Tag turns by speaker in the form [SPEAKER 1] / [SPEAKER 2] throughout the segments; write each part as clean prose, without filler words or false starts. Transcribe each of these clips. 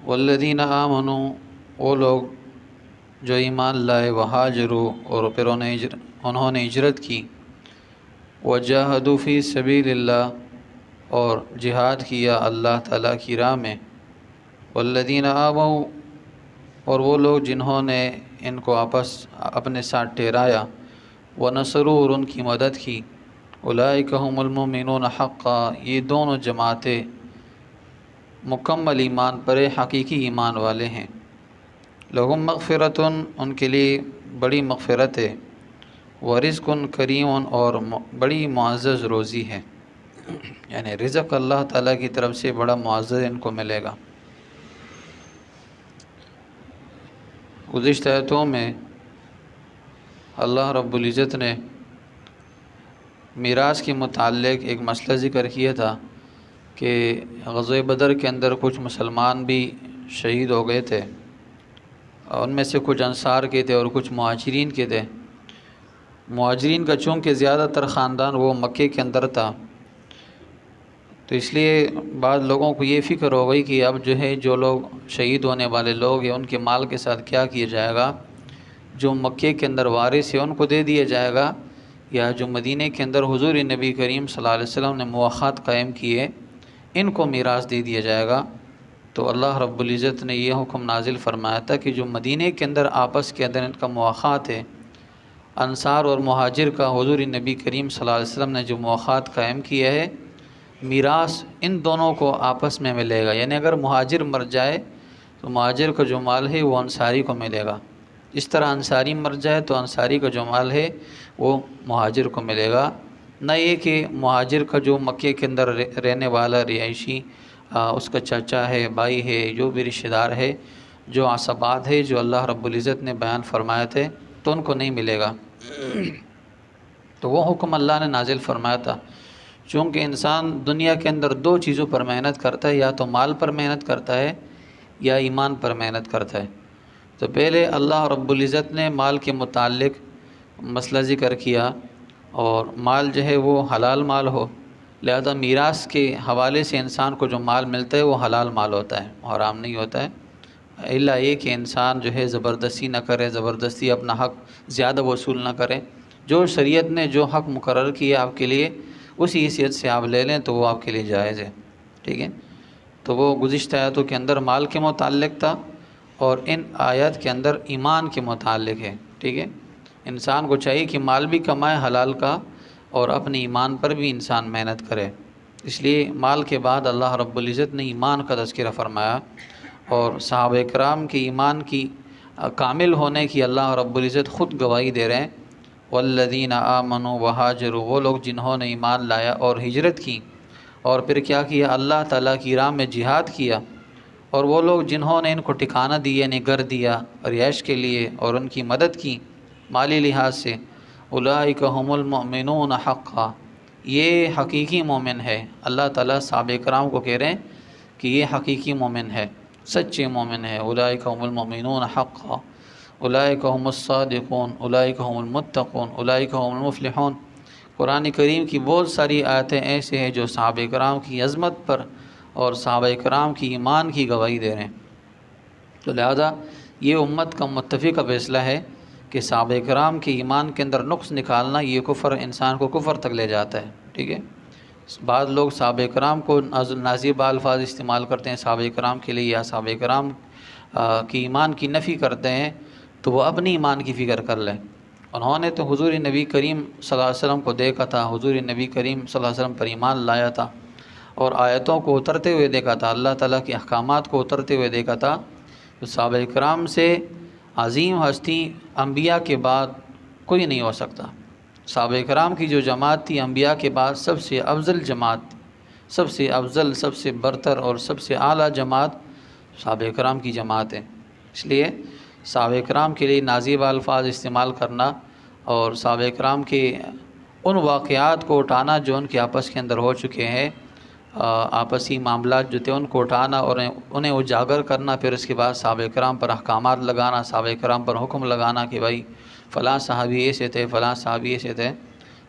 [SPEAKER 1] والذین آمنوا، وہ لوگ جو ایمان لائے، وہاجروا، اور پھر انہوں نے ہجرت کی، وجاہدوا فی سبیل اللہ، اور جہاد کیا اللہ تعالیٰ کی راہ میں، والذین آووا، اور وہ لوگ جنہوں نے ان کو اپنے ساتھ ٹھہرایا، ونصروا، اور ان کی مدد کی، اولئک هم المؤمنون حقا، یہ دونوں جماعتیں مکمل ایمان پر حقیقی ایمان والے ہیں، لہم مغفرۃ، ان کے لیے بڑی مغفرت ہے، ورزق کریم، اور بڑی معزز روزی ہے، یعنی رزق اللہ تعالیٰ کی طرف سے بڑا معزز ان کو ملے گا۔ گزشتہ آیتوں میں اللہ رب العزت نے میراث کے متعلق ایک مسئلہ ذکر کیا تھا کہ غزوہ بدر کے اندر کچھ مسلمان بھی شہید ہو گئے تھے، ان میں سے کچھ انصار کے تھے اور کچھ مہاجرین کے تھے۔ مہاجرین کا چونکہ زیادہ تر خاندان وہ مکے کے اندر تھا، تو اس لیے بعض لوگوں کو یہ فکر ہو گئی کہ اب جو ہے جو لوگ شہید ہونے والے لوگ ہیں ان کے مال کے ساتھ کیا کیا جائے گا، جو مکے کے اندر وارث ہے ان کو دے دیا جائے گا، یا جو مدینہ کے اندر حضور نبی کریم صلی اللہ علیہ وسلم نے مواخات قائم کیے ان کو میراث دے دیا جائے گا۔ تو اللہ رب العزت نے یہ حکم نازل فرمایا تھا کہ جو مدینہ کے اندر آپس کے اندر ان کا مواخات ہے، انصار اور مہاجر کا حضور نبی کریم صلی اللہ علیہ وسلم نے جو مواخات قائم کیا ہے، میراث ان دونوں کو آپس میں ملے گا، یعنی اگر مہاجر مر جائے تو مہاجر کا جو مال ہے وہ انصاری کو ملے گا، اس طرح انصاری مر جائے تو انصاری کا جو مال ہے وہ مہاجر کو ملے گا، نہ یہ کہ مہاجر کا جو مکے کے اندر رہنے والا رہائشی اس کا چچا ہے، بھائی ہے، جو بھی رشتہ دار ہے، جو عصبات ہے جو اللہ رب العزت نے بیان فرمائے تھے تو ان کو نہیں ملے گا۔ تو وہ حکم اللہ نے نازل فرمایا تھا، چونکہ انسان دنیا کے اندر دو چیزوں پر محنت کرتا ہے، یا تو مال پر محنت کرتا ہے یا ایمان پر محنت کرتا ہے۔ تو پہلے اللہ رب العزت نے مال کے متعلق مسئلہ ذکر کیا، اور مال جو ہے وہ حلال مال ہو، لہذا میراث کے حوالے سے انسان کو جو مال ملتا ہے وہ حلال مال ہوتا ہے، حرام نہیں ہوتا ہے، الا یہ کہ انسان جو ہے زبردستی نہ کرے، زبردستی اپنا حق زیادہ وصول نہ کرے، جو شریعت نے جو حق مقرر کیا آپ کے لیے اسی حیثیت سے آپ لے لیں تو وہ آپ کے لیے جائز ہے، ٹھیک ہے۔ تو وہ گزشتہ آیاتوں کے اندر مال کے متعلق تھا، اور ان آیات کے اندر ایمان کے متعلق ہے، ٹھیک ہے۔ انسان کو چاہیے کہ مال بھی کمائے حلال کا، اور اپنے ایمان پر بھی انسان محنت کرے، اس لیے مال کے بعد اللہ رب العزت نے ایمان کا تذکرہ فرمایا، اور صحابہ کرام کی ایمان کی کامل ہونے کی اللہ رب العزت خود گواہی دے رہے ہیں، والذین آمنوا وہاجروا، وہ لوگ جنہوں نے ایمان لایا اور ہجرت کی، اور پھر کیا کیا، اللہ تعالیٰ کی راہ میں جہاد کیا، اور وہ لوگ جنہوں نے ان کو ٹھکانہ دیا، یعنی گھر دیا رہائش کے لیے، اور ان کی مدد کی مالی لحاظ سے، اولئک هم المؤمنون حقا، یہ حقیقی مومن ہے۔ اللہ تعالیٰ صحابہ کرام کو کہہ رہے ہیں کہ یہ حقیقی مومن ہے، سچے مومن ہے، اولئک هم المؤمنون حقا، اولئک هم الصادقون، اولئک هم المتقون، اولئک هم المفلحون۔ قرآن کریم کی بہت ساری آیتیں ایسے ہیں جو صحابہ کرام کی عظمت پر اور صحابہ کرام کی ایمان کی گواہی دے رہے ہیں۔ تو لہذا یہ امت کا متفقہ فیصلہ ہے کہ صحابہ کرام کے ایمان کے اندر نقص نکالنا یہ کفر، انسان کو کفر تک لے جاتا ہے، ٹھیک ہے۔ بعض لوگ صحابہ کرام کو نازیبہ الفاظ استعمال کرتے ہیں صحابہ کرام کے لیے، یا صحابہ کرام کی ایمان کی نفی کرتے ہیں، تو وہ اپنی ایمان کی فکر کر لیں۔ انہوں نے تو حضور نبی کریم صلی اللہ علیہ وسلم کو دیکھا تھا، حضور نبی کریم صلی اللہ علیہ وسلم پر ایمان لایا تھا، اور آیتوں کو اترتے ہوئے دیکھا تھا، اللہ تعالیٰ کے احکامات کو اترتے ہوئے دیکھا تھا۔ تو صحابہ کرام سے عظیم ہستی انبیاء کے بعد کوئی نہیں ہو سکتا۔ صحابہ کرام کی جو جماعت تھی انبیاء کے بعد سب سے افضل جماعت، سب سے افضل، سب سے برتر اور سب سے اعلیٰ جماعت صحابہ کرام کی جماعت ہے۔ اس لیے صحابہ کرام کے لیے نازیبہ الفاظ استعمال کرنا، اور صحابہ کرام کے ان واقعات کو اٹھانا جو ان کے آپس کے اندر ہو چکے ہیں، آپسی معاملات جو تھے ان کو اٹھانا اور انہیں اجاگر کرنا، پھر اس کے بعد صحابہ کرام پر احکامات لگانا، صحابہ کرام پر حکم لگانا کہ بھائی فلاں صحابی ایسے تھے، فلاں صحابی ایسے تھے،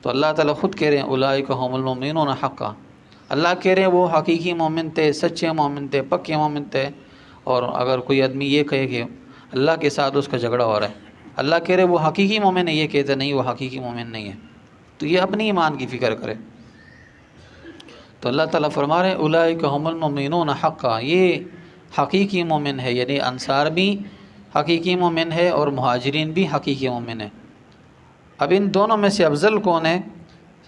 [SPEAKER 1] تو اللہ تعالیٰ خود کہہ رہے ہیں اولئک هم المؤمنون حقا، اللہ کہہ رہے ہیں وہ حقیقی مومن تھے، سچے مومن تھے، پکے مومن تھے، اور اگر کوئی آدمی یہ کہے کہ اللہ کے ساتھ اس کا جھگڑا ہو رہا ہے، اللہ کہہ رہے وہ حقیقی مومن ہے، یہ کہتے نہیں وہ حقیقی مومن نہیں ہے، تو یہ اپنی ایمان کی فکر کرے۔ تو اللہ تعالیٰ فرما رہے ہیں اولئک هم المؤمنون حقا، یہ حقیقی مومن ہے، یعنی انصار بھی حقیقی مومن ہے اور مہاجرین بھی حقیقی مومن ہے۔ اب ان دونوں میں سے افضل کون ہے؟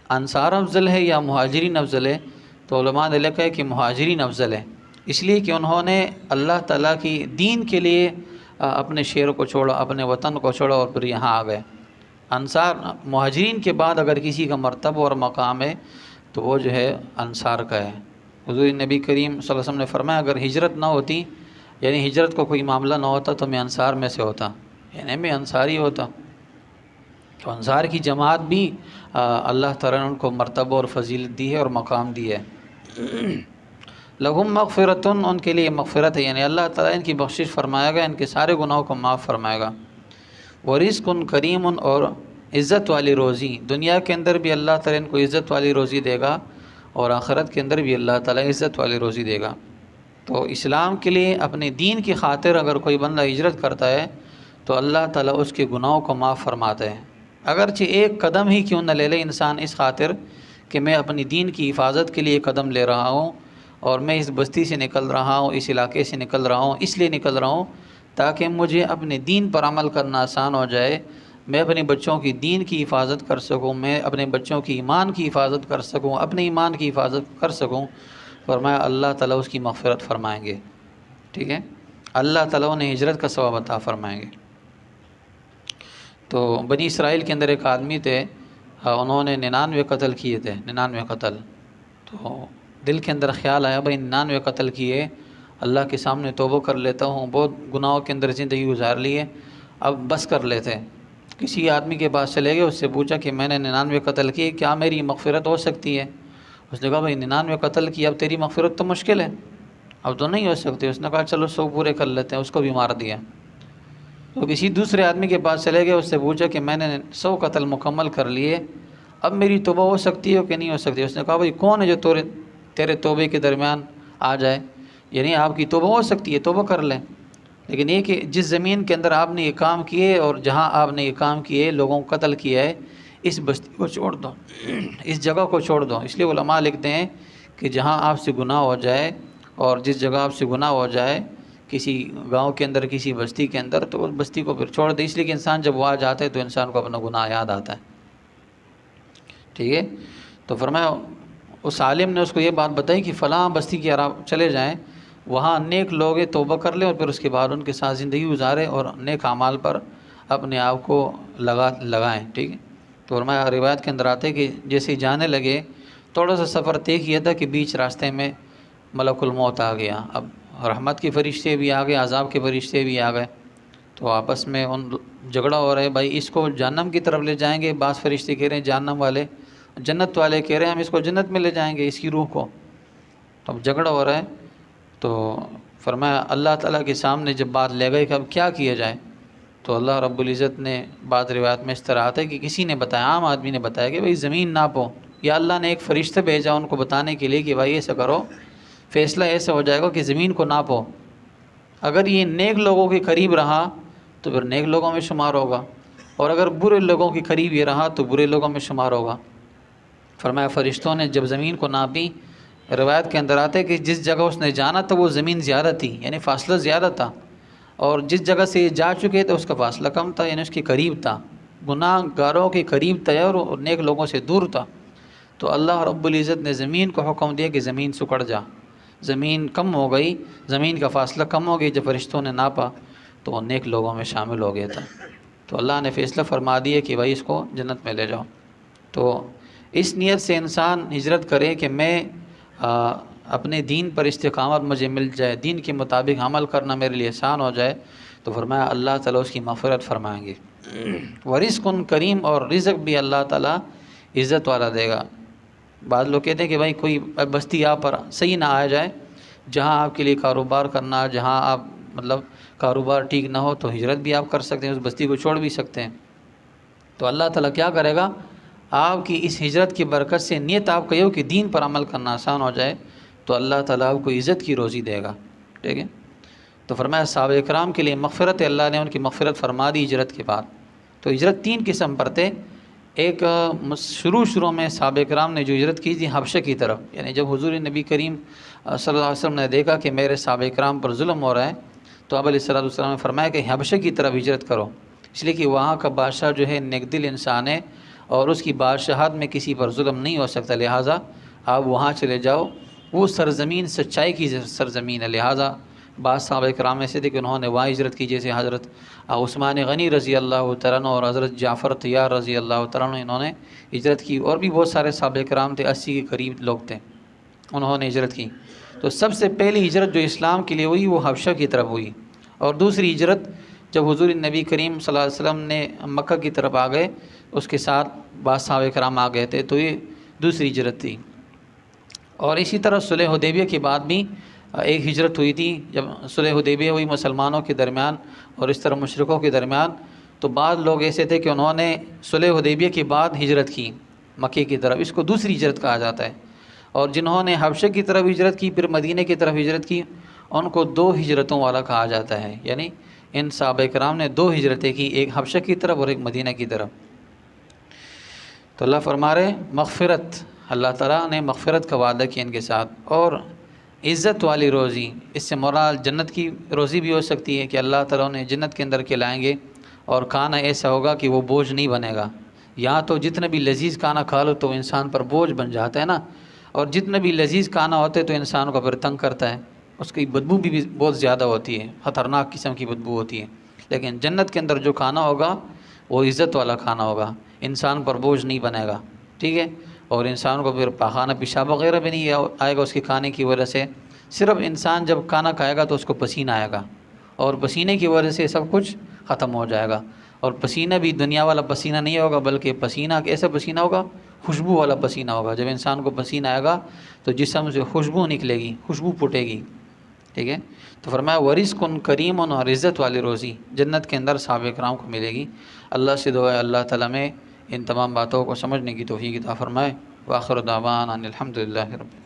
[SPEAKER 1] انصار افضل ہے یا مہاجرین افضل ہے؟ تو علماء نے لکھا ہے کہ مہاجرین افضل ہے، اس لیے کہ انہوں نے اللہ تعالیٰ کی دین کے لیے اپنے شہر کو چھوڑا، اپنے وطن کو چھوڑا اور پھر یہاں آ گئے۔ انصار مہاجرین کے بعد اگر کسی کا مرتبہ اور مقام ہے تو وہ جو ہے انصار کا ہے۔ حضور نبی کریم صلی اللہ علیہ وسلم نے فرمایا اگر ہجرت نہ ہوتی، یعنی ہجرت کو کوئی معاملہ نہ ہوتا تو میں انصار میں سے ہوتا، یعنی میں انصاری ہوتا۔ تو انصار کی جماعت بھی اللہ تعالیٰ نے ان کو مرتبہ اور فضیلت دی ہے اور مقام دی ہے۔ لہم مغفرتن، ان کے لیے مغفرت ہے، یعنی اللہ تعالیٰ ان کی بخشش فرمائے گا، ان کے سارے گناہوں کو معاف فرمائے گا۔ ورزق کریم، اور عزت والی روزی، دنیا کے اندر بھی اللہ تعالیٰ ان کو عزت والی روزی دے گا اور آخرت کے اندر بھی اللہ تعالیٰ عزت والی روزی دے گا۔ تو اسلام کے لیے اپنے دین کی خاطر اگر کوئی بندہ ہجرت کرتا ہے تو اللہ تعالیٰ اس کے گناہوں کو معاف فرماتے ہیں، اگرچہ ایک قدم ہی کیوں نہ لے لے انسان اس خاطر کہ میں اپنی دین کی حفاظت کے لیے قدم لے رہا ہوں اور میں اس بستی سے نکل رہا ہوں، اس علاقے سے نکل رہا ہوں، اس لیے نکل رہا ہوں تاکہ مجھے اپنے دین پر عمل کرنا آسان ہو جائے، میں اپنے بچوں کی دین کی حفاظت کر سکوں، میں اپنے بچوں کی ایمان کی حفاظت کر سکوں، اپنے ایمان کی حفاظت کر سکوں، فرمایا اللہ تعالیٰ اس کی مغفرت فرمائیں گے۔ ٹھیک ہے، اللہ تعالیٰ انہیں ہجرت کا ثواب عطا فرمائیں گے۔ تو بنی اسرائیل کے اندر ایک آدمی تھے، انہوں نے 99 قتل کیے تھے، 99 قتل۔ تو دل کے اندر خیال آیا بھائی 99 قتل کیے، اللہ کے سامنے توبہ کر لیتا ہوں، بہت گناہوں کے اندر زندگی گزار لی ہے، اب بس کر لیتے۔ کسی آدمی کے پاس چلے گئے، اس سے پوچھا کہ میں نے 99 قتل کیے، کیا میری مغفرت ہو سکتی ہے؟ اس نے کہا بھائی 99 قتل کیے، اب تیری مغفرت تو مشکل ہے، اب تو نہیں ہو سکتی۔ اس نے کہا چلو 100 پورے کر لیتے ہیں، اس کو بھی مار دیا۔ تو کسی دوسرے آدمی کے پاس چلے گئے، اس سے پوچھا کہ میں نے 100 قتل مکمل کر لیے، اب میری توبہ ہو سکتی ہے کہ نہیں ہو سکتی؟ اس نے کہا بھائی کون ہے جو تیرے توبے کے درمیان آ جائے، یعنی آپ کی توبہ ہو سکتی ہے، توبہ کر لیں، لیکن یہ کہ جس زمین کے اندر آپ نے یہ کام کیے اور جہاں آپ نے یہ کام کیے، لوگوں کو قتل کیا ہے، اس بستی کو چھوڑ دو، اس جگہ کو چھوڑ دو۔ اس لیے علماء لکھتے ہیں کہ جہاں آپ سے گناہ ہو جائے اور جس جگہ آپ سے گناہ ہو جائے، کسی گاؤں کے اندر، کسی بستی کے اندر، تو اس بستی کو پھر چھوڑ دے، اس لیے کہ انسان جب وہاں جاتا ہے تو انسان کو اپنا گناہ یاد آتا ہے۔ ٹھیک ہے، تو فرمایا اس عالم نے اس کو یہ بات بتائی کہ فلاں بستی کی آپ چلے جائیں، وہاں نیک لوگ توبہ کر لیں اور پھر اس کے بعد ان کے ساتھ زندگی گزاریں اور نیک اعمال پر اپنے آپ کو لگائیں۔ ٹھیک ہے، تو فرمایا روایت کے اندر آتے ہیں کہ جیسے جانے لگے، تھوڑا سا سفر طے کیا تھا کہ بیچ راستے میں ملک الموت آ گیا۔ اب رحمت کے فرشتے بھی آ گئے، عذاب کے فرشتے بھی آ گئے، تو آپس میں ان جھگڑا ہو رہا ہے، بھائی اس کو جہنم کی طرف لے جائیں گے، بعض فرشتے کہہ رہے ہیں جہنم والے، جنت والے کہہ رہے ہیں ہم اس کو جنت میں لے جائیں گے، اس کی روح کو۔ تو اب جھگڑا ہو رہا ہے، تو فرمایا اللہ تعالیٰ کے سامنے جب بات لے گئے کہ اب کیا کیا جائے، تو اللہ رب العزت نے، بعض روایت میں اس طرح آتا ہے کہ کسی نے بتایا، عام آدمی نے بتایا کہ بھائی زمین ناپو، یا اللہ نے ایک فرشتہ بھیجا ان کو بتانے کے لیے کہ بھائی ایسا کرو، فیصلہ ایسا ہو جائے گا کہ زمین کو ناپو، اگر یہ نیک لوگوں کے قریب رہا تو پھر نیک لوگوں میں شمار ہوگا، اور اگر برے لوگوں کے قریب یہ رہا تو برے لوگوں میں شمار ہوگا۔ فرمایا فرشتوں نے جب زمین کو ناپی، روایت کے اندر آتا ہے کہ جس جگہ اس نے جانا تھا وہ زمین زیادہ تھی، یعنی فاصلہ زیادہ تھا، اور جس جگہ سے یہ جا چکے تھے اس کا فاصلہ کم تھا، یعنی اس کے قریب تھا، گناہ گاروں کے قریب تھا اور نیک لوگوں سے دور تھا۔ تو اللہ رب العزت نے زمین کو حکم دیا کہ زمین سکڑ جا، زمین کم ہو گئی، زمین کا فاصلہ کم ہو گئی، جب فرشتوں نے ناپا تو وہ نیک لوگوں میں شامل ہو گیا تھا۔ تو اللہ نے فیصلہ فرما دیا کہ بھائی اس کو جنت میں لے جاؤ۔ تو اس نیت سے انسان ہجرت کرے کہ میں اپنے دین پر استقامت مجھے مل جائے، دین کے مطابق عمل کرنا میرے لیے آسان ہو جائے، تو فرمایا اللہ تعالیٰ اس کی مغفرت فرمائیں گے۔ ورزق کریم، اور رزق بھی اللہ تعالیٰ عزت والا دے گا۔ بعض لوگ کہتے ہیں کہ بھائی کوئی بستی آپ پر صحیح نہ آ جائے، جہاں آپ کے لیے کاروبار کرنا، جہاں آپ کاروبار ٹھیک نہ ہو تو ہجرت بھی آپ کر سکتے ہیں، اس بستی کو چھوڑ بھی سکتے ہیں۔ تو اللہ تعالیٰ کیا کرے گا، آپ کی اس ہجرت کی برکت سے، نیت آپ کا یہ ہو کہ دین پر عمل کرنا آسان ہو جائے، تو اللہ تعالیٰ آپ کو عزت کی روزی دے گا۔ ٹھیک ہے، تو فرمایا صحابہ اکرام کے لیے مغفرت، اللہ نے ان کی مغفرت فرما دی ہجرت کے بعد۔ تو ہجرت 3 قسم پر تھے۔ ایک شروع میں صحابہ اکرام نے جو ہجرت کی تھی حبشہ کی طرف، یعنی جب حضور نبی کریم صلی اللہ علیہ وسلم نے دیکھا کہ میرے صحابہ اکرام پر ظلم ہو رہا ہے، تو آپ علیہ الصلوۃ والسلام نے فرمایا کہ حبشہ کی طرف ہجرت کرو، اس لیے کہ وہاں کا بادشاہ جو ہے نیک دل انسان ہے اور اس کی بادشاہت میں کسی پر ظلم نہیں ہو سکتا، لہٰذا آپ وہاں چلے جاؤ، وہ سرزمین سچائی کی سرزمین ہے۔ لہٰذا بعض صحابہ کرام ایسے تھے کہ انہوں نے وہاں ہجرت کی، جیسے حضرت عثمان غنی رضی اللہ تعالیٰ عنہ اور حضرت جعفر طیار رضی اللہ تعالیٰ عنہ، انہوں نے ہجرت کی، اور بھی بہت سارے صحابہ کرام تھے، 80 کے قریب لوگ تھے، انہوں نے ہجرت کی۔ تو سب سے پہلی ہجرت جو اسلام کے لیے ہوئی وہ حبشہ کی طرف ہوئی، اور دوسری ہجرت جب حضور نبی کریم صلی اللہ علیہ وسلم نے مکہ کی طرف آ گئے، اس کے ساتھ بعض صحابہ کرام آ گئے تھے، تو یہ دوسری ہجرت تھی۔ اور اسی طرح صلح حدیبیہ کے بعد بھی ایک ہجرت ہوئی تھی، جب صلح حدیبیہ ہوئی مسلمانوں کے درمیان اور اس طرح مشرکوں کے درمیان، تو بعض لوگ ایسے تھے کہ انہوں نے صلح حدیبیہ کے بعد ہجرت کی مکے کی طرف، اس کو دوسری ہجرت کہا جاتا ہے۔ اور جنہوں نے حبشہ کی طرف ہجرت کی پھر مدینہ کی طرف ہجرت کی، ان کو 2 ہجرتوں والا کہا جاتا ہے، یعنی ان صحابہ کرام نے 2 ہجرتیں کی، ایک حبشہ کی طرف اور ایک مدینہ کی طرف۔ تو اللہ فرما رہے مغفرت، اللہ تعالیٰ نے مغفرت کا وعدہ کیا ان کے ساتھ، اور عزت والی روزی، اس سے مراد جنت کی روزی بھی ہو سکتی ہے کہ اللہ تعالیٰ نے جنت کے اندر کھلائیں گے، اور کھانا ایسا ہوگا کہ وہ بوجھ نہیں بنے گا۔ یہاں تو جتنا بھی لذیذ کھانا کھا لو تو انسان پر بوجھ بن جاتا ہے نا، اور جتنا بھی لذیذ کھانا ہوتا ہے تو انسان کو پھر تنگ کرتا ہے، اس کی بدبو بھی بہت زیادہ ہوتی ہے، خطرناک قسم کی بدبو ہوتی ہے۔ لیکن جنت کے اندر جو کھانا ہوگا وہ عزت والا کھانا ہوگا، انسان پر بوجھ نہیں بنے گا، ٹھیک ہے، اور انسان کو پھر پاخانہ پیشاب وغیرہ بھی نہیں آئے گا اس کے کھانے کی وجہ سے۔ صرف انسان جب کھانا کھائے گا تو اس کو پسینہ آئے گا، اور پسینے کی وجہ سے سب کچھ ختم ہو جائے گا۔ اور پسینہ بھی دنیا والا پسینہ نہیں ہوگا، بلکہ پسینہ ایسا پسینہ ہوگا، خوشبو والا پسینہ ہوگا۔ جب انسان کو پسینہ آئے گا تو جسم سے خوشبو نکلے گی، خوشبو پھوٹے گی، ٹھیک ہے۔ تو فرمایا ورزق کریم، اور عزت والی روزی جنت کے اندر صحابہ کرام کو ملے گی۔ اللہ سے دعا ہے اللہ تعالیٰ میں ان تمام باتوں کو سمجھنے کی توفیق عطا فرمائے۔ وآخر دعوانا ان الحمد للہ رب